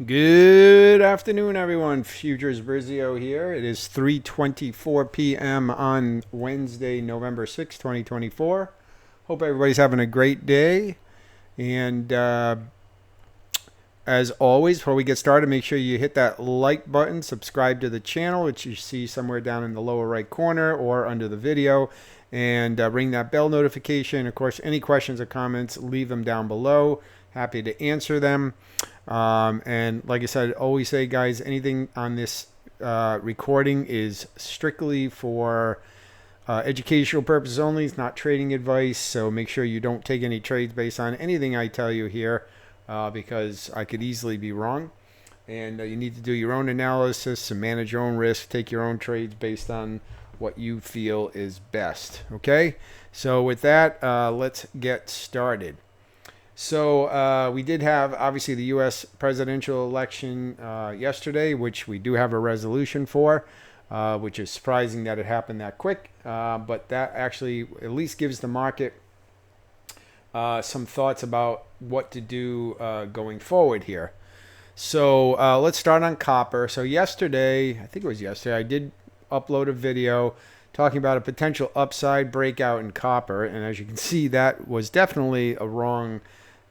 Good afternoon, everyone. Futures Brizio here. It is 3:24 p.m. on Wednesday, November 6, 2024. Hope everybody's having a great day. And as always, before we get started, make sure you hit that like button, subscribe to the channel, which you see somewhere down in the lower right corner or under the video, and ring that bell notification. Of course, any questions or comments, leave them down below. Happy to answer them. And like I said, always say, guys, anything on this recording is strictly for educational purposes only. It's not trading advice, so make sure you don't take any trades based on anything I tell you here, because I could easily be wrong. And you need to do your own analysis and manage your own risk, take your own trades based on what you feel is best. Okay? So with that, let's get started. So we did have, obviously, the U.S. presidential election yesterday, which we do have a resolution for, which is surprising that it happened that quick. But that actually at least gives the market some thoughts about what to do going forward here. So let's start on copper. So yesterday, I think it was yesterday, I did upload a video talking about a potential upside breakout in copper. And as you can see, that was definitely a wrong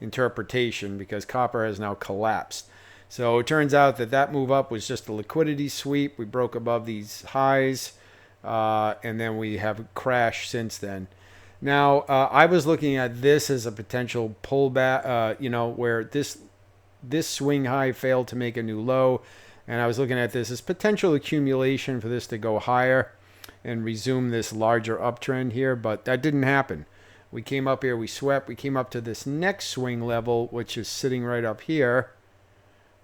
interpretation because copper has now collapsed. So it turns out that that move up was just a liquidity sweep. We broke above these highs, and then we have crashed since then. Now, I was looking at this as a potential pullback, where this swing high failed to make a new low, and I was looking at this as potential accumulation for this to go higher and resume this larger uptrend here, but that didn't happen. We came up here, we swept, we came up to this next swing level, which is sitting right up here.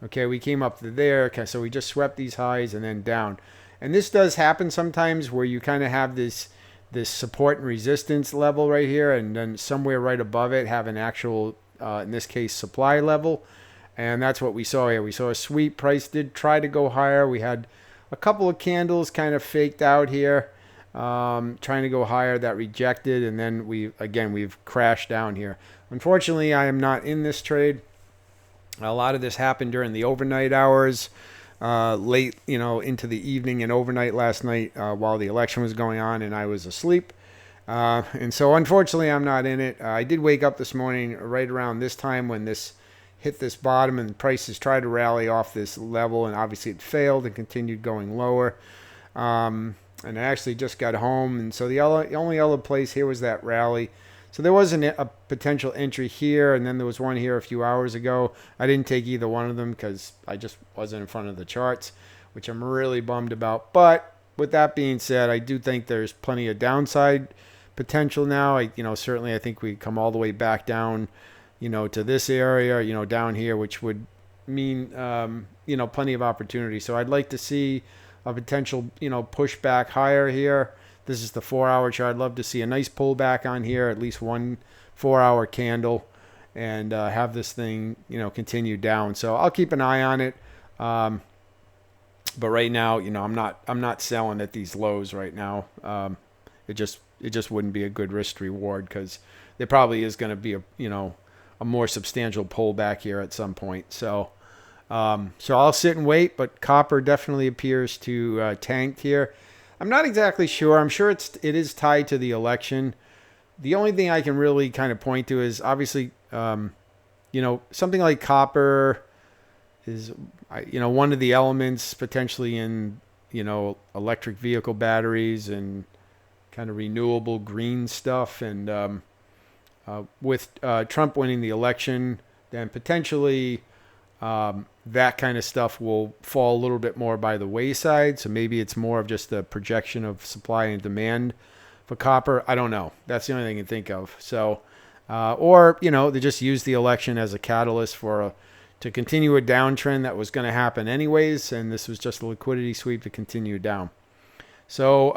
Okay, we came up to there. Okay, so we just swept these highs and then down. And this does happen sometimes where you kind of have this support and resistance level right here, and then somewhere right above it have an actual, in this case, supply level. And that's what we saw here. We saw a sweep. Price did try to go higher. We had a couple of candles kind of faked out here. Trying to go higher, that rejected, and then we've crashed down here. Unfortunately, I am not in this trade. A lot of this happened during the overnight hours, late, into the evening and overnight last night, while the election was going on, and I was asleep. And so, unfortunately, I'm not in it. I did wake up this morning right around this time when this hit this bottom, and prices tried to rally off this level, and obviously it failed and continued going lower. And I actually just got home, and so the only other place here was that rally. So there was a potential entry here, and then there was one here a few hours ago. I didn't take either one of them because I just wasn't in front of the charts, which I'm really bummed about. But with that being said, I do think there's plenty of downside potential now. Certainly I think we come all the way back down, to this area, down here, which would mean, plenty of opportunity. So I'd like to see a potential, pushback higher here. This is the 4-hour chart. I'd love to see a nice pullback on here, at least one 4-hour candle, and have this thing, continue down. So I'll keep an eye on it. But right now, I'm not selling at these lows right now. It just wouldn't be a good risk reward because there probably is going to be a more substantial pullback here at some point. So I'll sit and wait, but copper definitely appears to tank here. I'm not exactly sure. I'm sure it is tied to the election. The only thing I can really kind of point to is obviously, something like copper is, one of the elements potentially in, electric vehicle batteries and kind of renewable green stuff. And with Trump winning the election, then potentially that kind of stuff will fall a little bit more by the wayside. So maybe it's more of just a projection of supply and demand for copper. I don't know. That's the only thing I can think of. So, or, they just use the election as a catalyst to continue a downtrend that was going to happen anyways. And this was just a liquidity sweep to continue down. So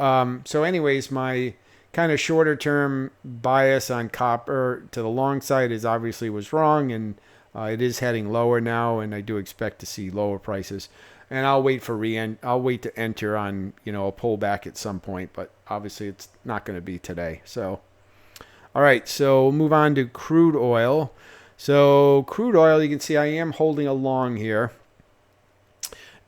anyways, my kind of shorter term bias on copper to the long side was wrong. And it is heading lower now, and I do expect to see lower prices. And I'll wait to enter on, a pullback at some point, but obviously it's not going to be today. So, all right, so we'll move on to crude oil. So crude oil, you can see I am holding a long here.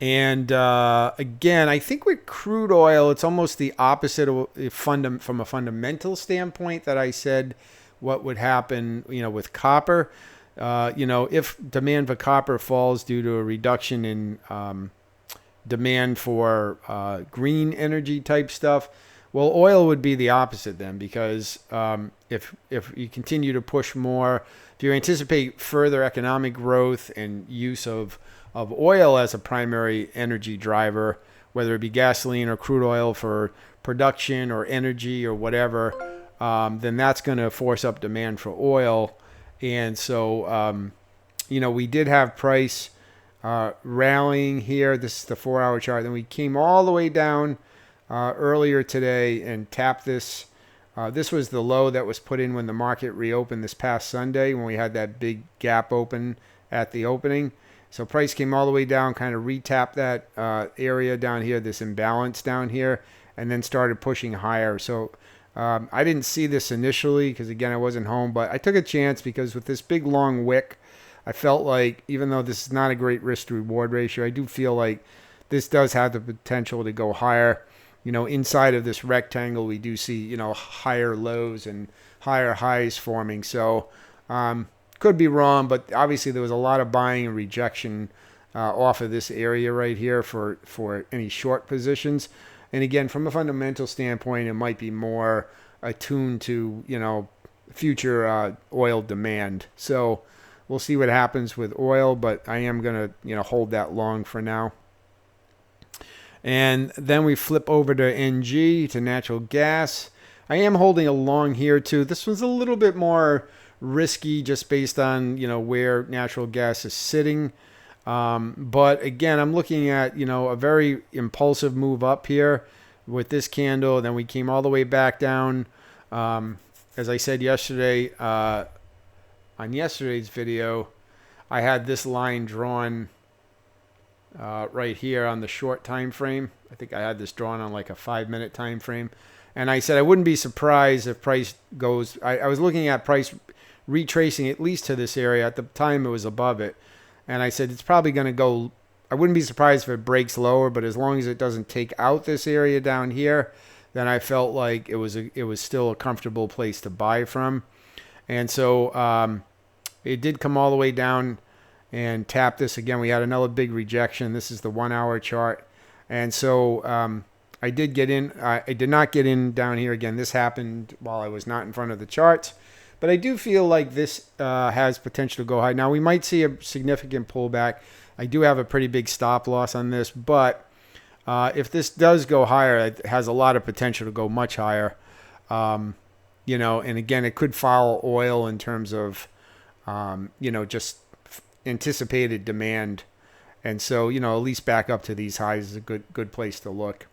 And again, I think with crude oil, it's almost the opposite of from a fundamental standpoint that I said what would happen, with copper. If demand for copper falls due to a reduction in demand for green energy type stuff, well, oil would be the opposite then, because if you continue to push more, if you anticipate further economic growth and use of oil as a primary energy driver, whether it be gasoline or crude oil for production or energy or whatever, then that's going to force up demand for oil. And so, we did have price rallying here. This is the 4-hour chart. Then we came all the way down earlier today and tapped this. This was the low that was put in when the market reopened this past Sunday, when we had that big gap open at the opening. So price came all the way down, kind of retapped that area down here, this imbalance down here, and then started pushing higher. So I didn't see this initially because, again, I wasn't home, but I took a chance because with this big long wick, I felt like, even though this is not a great risk to reward ratio, I do feel like this does have the potential to go higher. Inside of this rectangle, we do see, higher lows and higher highs forming. So could be wrong, but obviously there was a lot of buying and rejection off of this area right here for any short positions. And again, from a fundamental standpoint, it might be more attuned to, future oil demand. So we'll see what happens with oil, but I am going to, hold that long for now. And then we flip over to NG, to natural gas. I am holding a long here too. This one's a little bit more risky just based on, where natural gas is sitting. But again, I'm looking at, a very impulsive move up here with this candle. Then we came all the way back down. As I said yesterday, on yesterday's video, I had this line drawn right here on the short time frame. I think I had this drawn on like a 5-minute time frame. And I said I wouldn't be surprised if price goes, I was looking at price retracing at least to this area. At the time it was above it, and I said it's probably going to go, I wouldn't be surprised if it breaks lower, but as long as it doesn't take out this area down here, then I felt like it was still a comfortable place to buy from. And so it did come all the way down and tap this again. We had another big rejection. This is the 1-hour chart. And so I did get in. I did not get in down here again. This happened while I was not in front of the charts. But I do feel like this has potential to go high. Now, we might see a significant pullback. I do have a pretty big stop loss on this. But if this does go higher, it has a lot of potential to go much higher. And again, it could follow oil in terms of, just anticipated demand. And so, at least back up to these highs is a good place to look.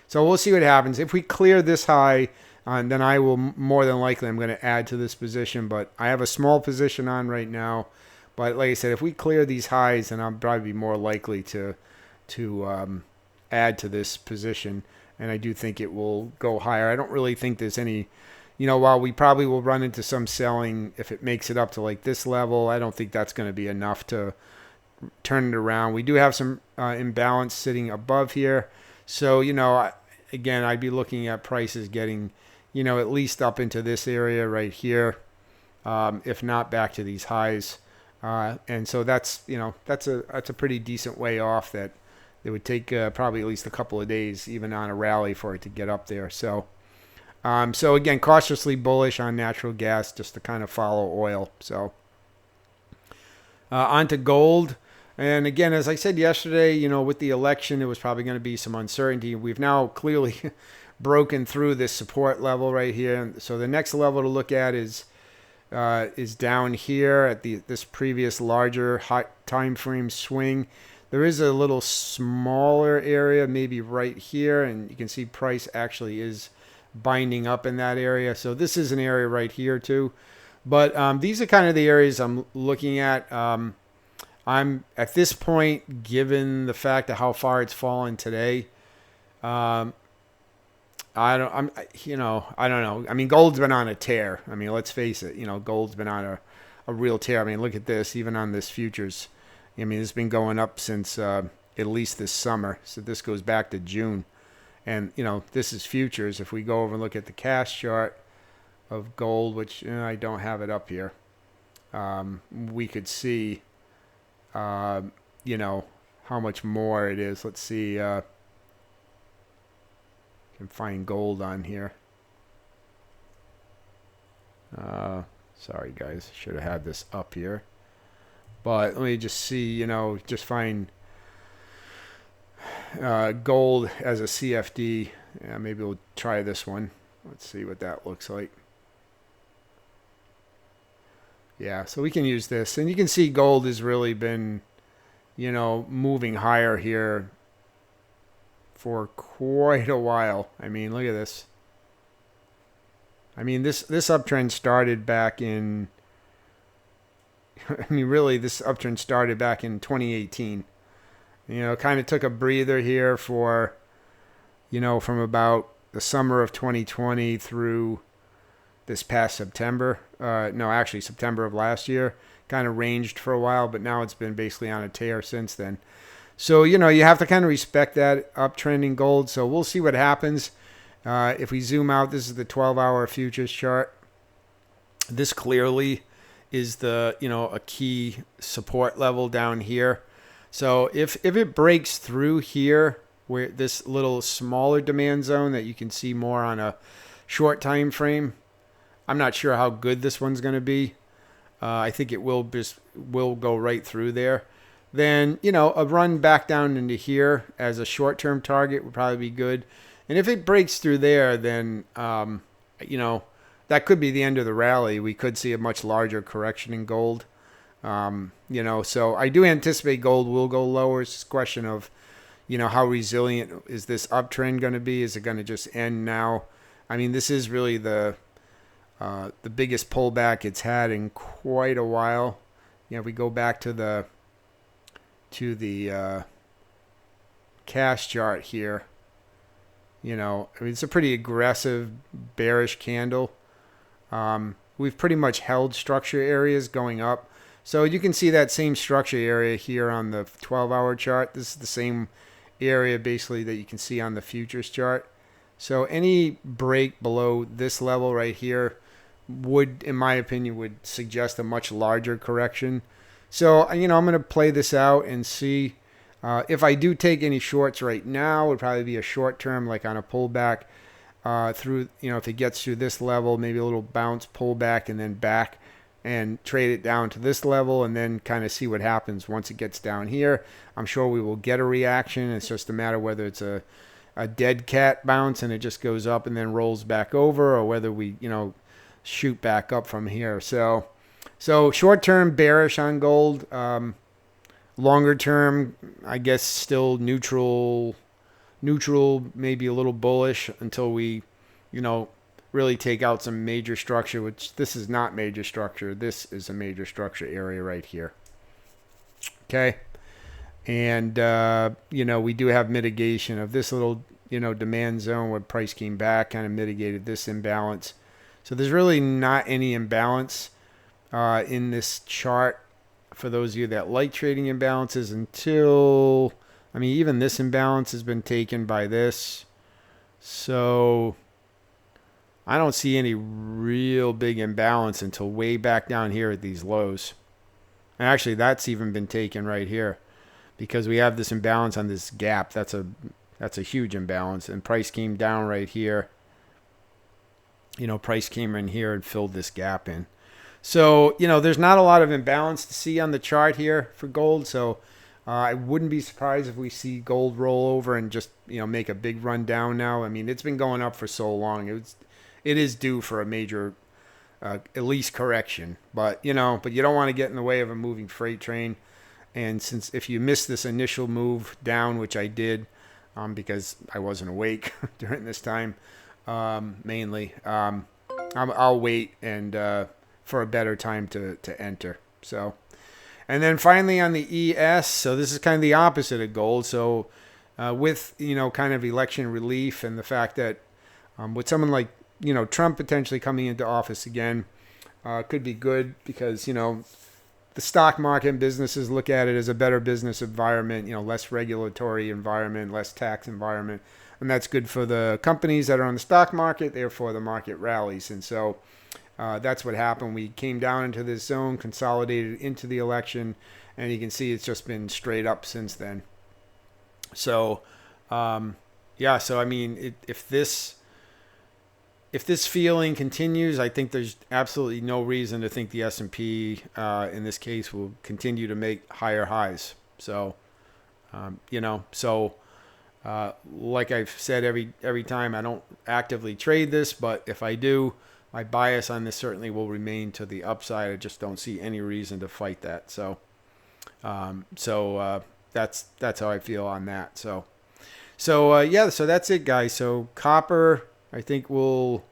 So we'll see what happens. If we clear this high, then I will more than likely, I'm going to add to this position. But I have a small position on right now. But like I said, if we clear these highs, then I'll probably be more likely to add to this position. And I do think it will go higher. I don't really think there's any, while we probably will run into some selling if it makes it up to like this level, I don't think that's going to be enough to turn it around. We do have some imbalance sitting above here. So, again, I'd be looking at prices getting, at least up into this area right here, if not back to these highs. And so that's a pretty decent way off that it would take probably at least a couple of days, even on a rally, for it to get up there. So again, cautiously bullish on natural gas just to kind of follow oil. So on to gold. And again, as I said yesterday, with the election, it was probably going to be some uncertainty. We've now clearly broken through this support level right here. So the next level to look at is down here at this previous larger high time frame swing. There is a little smaller area, maybe right here, and you can see price actually is binding up in that area. So this is an area right here too. But these are kind of the areas I'm looking at. I'm at this point, given the fact of how far it's fallen today, I don't know. I mean, gold's been on a tear. I mean, let's face it. Gold's been on a real tear. I mean, look at this. Even on this futures, I mean, it's been going up since at least this summer. So this goes back to June. And, this is futures. If we go over and look at the cash chart of gold, which I don't have it up here, we could see, how much more it is. Let's see. Can find gold on here. Sorry, guys. Should have had this up here. But let me just see, just find gold as a CFD. Yeah, maybe we'll try this one. Let's see what that looks like. Yeah, so we can use this. And you can see gold has really been, moving higher here for quite a while. I mean, look at this. I mean, this uptrend started back in, really this uptrend started back in 2018. Kind of took a breather here for, from about the summer of 2020 through this past September. No, actually September of last year. Kind of ranged for a while, but now it's been basically on a tear since then. So, you have to kind of respect that uptrend in gold. So we'll see what happens. If we zoom out, this is the 12-hour futures chart. This clearly is the, a key support level down here. So if it breaks through here, where this little smaller demand zone that you can see more on a short time frame, I'm not sure how good this one's going to be. I think it will go right through there. Then, a run back down into here as a short-term target would probably be good. And if it breaks through there, then, that could be the end of the rally. We could see a much larger correction in gold. So I do anticipate gold will go lower. It's just a question of, how resilient is this uptrend going to be? Is it going to just end now? I mean, this is really the biggest pullback it's had in quite a while. If we go back to the cash chart here, it's a pretty aggressive bearish candle. We've pretty much held structure areas going up. So you can see that same structure area here on the 12-hour chart. This is the same area basically that you can see on the futures chart. So any break below this level right here would, in my opinion, would suggest a much larger correction. So, I'm going to play this out and see. If I do take any shorts right now, it would probably be a short term, like on a pullback through, if it gets through this level, maybe a little bounce, pullback, and then back and trade it down to this level and then kind of see what happens once it gets down here. I'm sure we will get a reaction. It's just a matter whether it's a dead cat bounce and it just goes up and then rolls back over, or whether we, shoot back up from here. So short term bearish on gold. Longer term, I guess still neutral, maybe a little bullish until we, really take out some major structure, which this is not major structure. This is a major structure area right here. Okay. And, we do have mitigation of this little, demand zone where price came back, kind of mitigated this imbalance. So there's really not any imbalance in this chart for those of you that like trading imbalances until, even this imbalance has been taken by this. So I don't see any real big imbalance until way back down here at these lows. And actually, that's even been taken right here because we have this imbalance on this gap. That's a huge imbalance. And price came down right here. Price came in here and filled this gap in. So, there's not a lot of imbalance to see on the chart here for gold. So I wouldn't be surprised if we see gold roll over and just, make a big run down now. It's been going up for so long. It is due for a major, at least correction. But you don't want to get in the way of a moving freight train. And since if you miss this initial move down, which I did because I wasn't awake during this time, mainly, I'll wait and for a better time to enter. So, and then finally on the ES, so this is kind of the opposite of gold. So with, kind of election relief and the fact that with someone like, Trump potentially coming into office again, could be good because, the stock market and businesses look at it as a better business environment, less regulatory environment, less tax environment. And that's good for the companies that are on the stock market, therefore the market rallies. And so that's what happened. We came down into this zone, consolidated into the election, and you can see it's just been straight up since then. So, yeah, so I mean, if this feeling continues, I think there's absolutely no reason to think the S&P in this case will continue to make higher highs. So, like I've said every time, I don't actively trade this, but if I do, my bias on this certainly will remain to the upside. I just don't see any reason to fight that. So, that's how I feel on that. So yeah, so that's it, guys. So copper, I think we'll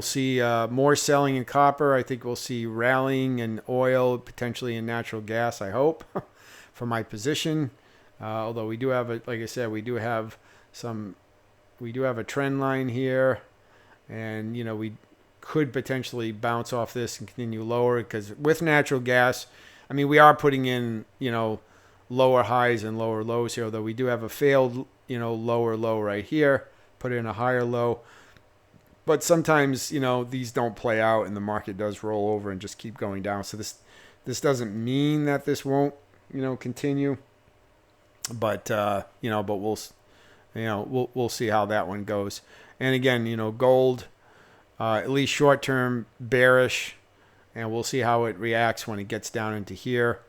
see more selling in copper. I think we'll see rallying in oil, potentially in natural gas, I hope, for my position. Although we do have like I said, we do have a trend line here, and we could potentially bounce off this and continue lower, because with natural gas, I mean, we are putting in, lower highs and lower lows here, although we do have a failed, lower low right here, put in a higher low. But sometimes, these don't play out and the market does roll over and just keep going down. So this doesn't mean that this won't, continue. But, but we'll see how that one goes. And again, gold, at least short term bearish, and we'll see how it reacts when it gets down into here.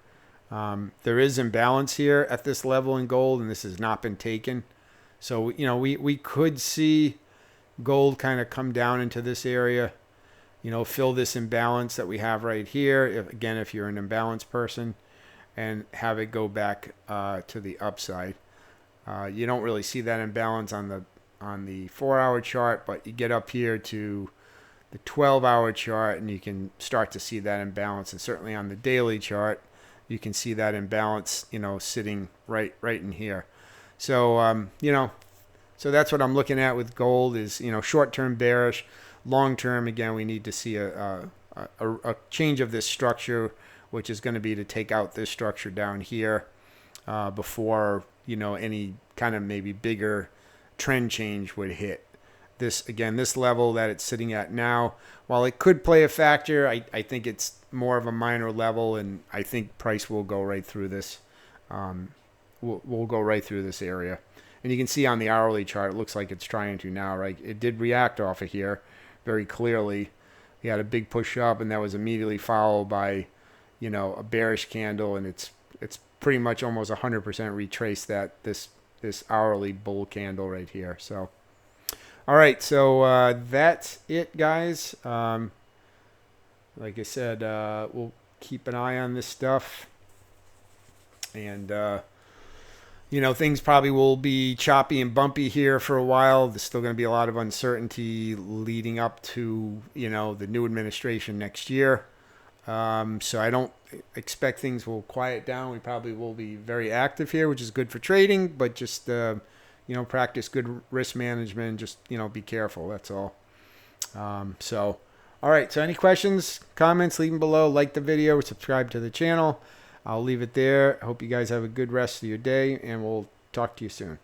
There is imbalance here at this level in gold, and this has not been taken. So, we could see gold kind of come down into this area, fill this imbalance that we have right here. If you're an imbalanced person, and have it go back to the upside. You don't really see that imbalance on the 4-hour chart, but you get up here to the 12-hour chart and you can start to see that imbalance. And certainly on the daily chart, you can see that imbalance, sitting right in here. So, so that's what I'm looking at with gold is, short-term bearish. Long-term, again, we need to see a change of this structure, which is going to be to take out this structure down here before, any kind of maybe bigger trend change would hit. This level that it's sitting at now, while it could play a factor, I think it's more of a minor level, and I think price will go right through this. We'll go right through this area. And you can see on the hourly chart, it looks like it's trying to now, right? It did react off of here very clearly. We had a big push up, and that was immediately followed by, a bearish candle, and it's pretty much almost 100% retraced this hourly bull candle right here. So, all right, so that's it, guys. Like I said, we'll keep an eye on this stuff, and things probably will be choppy and bumpy here for a while. There's still going to be a lot of uncertainty leading up to, the new administration next year. So I don't expect things will quiet down. We probably will be very active here, which is good for trading, but just, practice good risk management. Just, be careful. That's all. So, all right. So any questions, comments, leave them below. Like the video, subscribe to the channel. I'll leave it there. I hope you guys have a good rest of your day, and we'll talk to you soon.